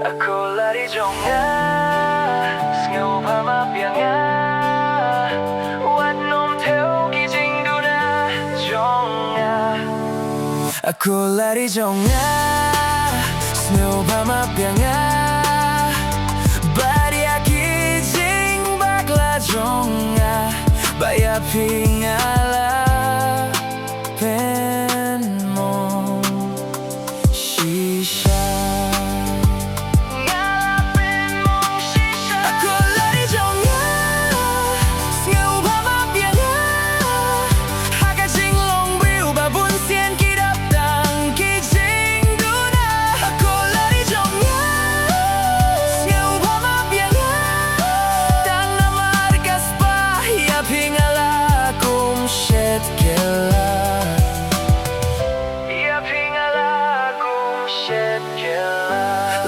Ako lari jong nga Sngaw pa mapia nga Wat nom theo ki jing du na jong nga Ako lari jong nga Sngaw pa mapia nga Baria ki jing bakla jong nga Baya pingala pen mo shisha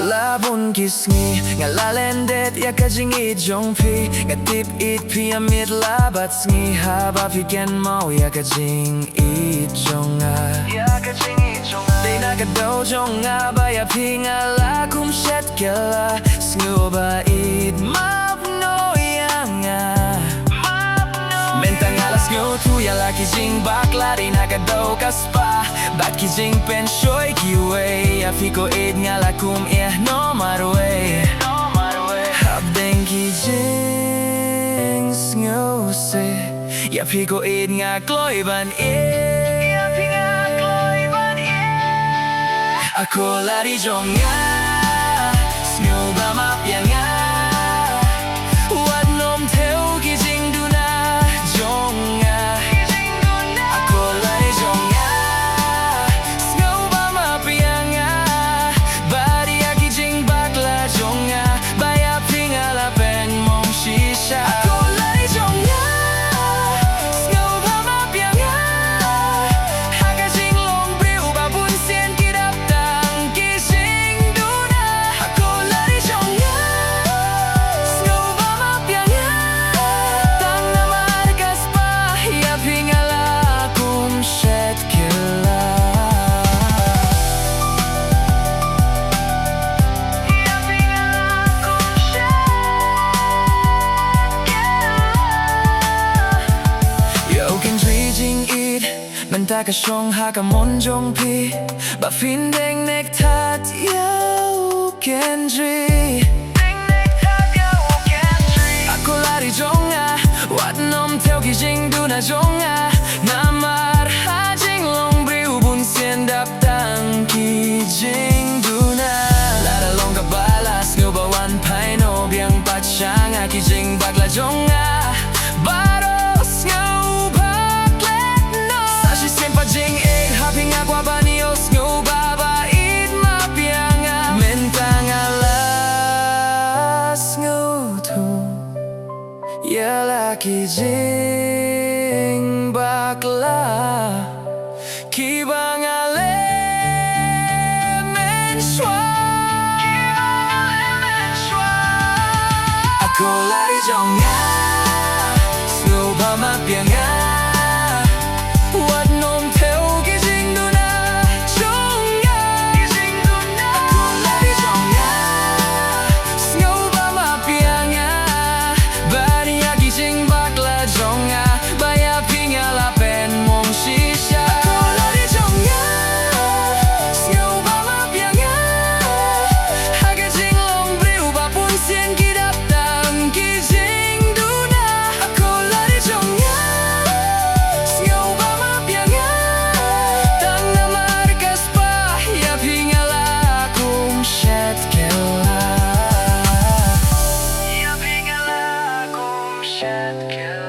Labon kisngi ngalalendet yakajing ijongpi ngatip it piamid labat sngi haba piken mau yakajing ijonga Day nakadaw jonga baya pingala kum shet kela snguba it mapno yanga Mentang alas nyo tu ya laki jing bakla di nakadaw kaspa Baki jing pen shoy kiwe ya fiko id ngala kum no marwe Habdeng ki jing sngo se ya fiko id nga kloy ban Ako lari jong nga sngo ba mapya nga Wat nom theo ki jing du na jong nga Ako lari jong nga sngo ba mapya nga Baria ki jing bakla jong nga Baya pingala pen mong shisha Ako lari jong nga sngo ba mapya nga Haka jing long briu ba bun sien ki dap tang ki jing du na Ako lari jong nga sngo ba mapya nga Tang na markas pa ya pingala kum shet kila Yo can jing it Menta ka shong ha ka mon jong pi Ba fin deng nek tat yo can Ako lari jong a Wat nom theo ki jing du na jong a Namar ha jing long briu bun sien dap tang ki jing du na Lara long ka balas ngu ba wan pai no biang pat shang a ki jing bakla jong a Baros ngu baklet no Sashi sien pa jing egg haping agua banios ngu baba it mapiang a Mentang alas ngu tu Ya laki jing bakla Kibang ale men shwa Ako lari jong nga Sngo pa mapya nga Wat nom theo ki jing du na jong nga Ako lari jong nga Sngo pa mapya nga Baria ki jing bakla jong nga Baya pingala pen mong shisha Ako lari jong nga Sngo pa mapya nga Haka jing long briu ba pun sien ki dap tang ki jing du na Ako lari jong nga Sngo pa mapya nga Tang na markas pa ya pingala kum shet kela Ya pingala kum shet kela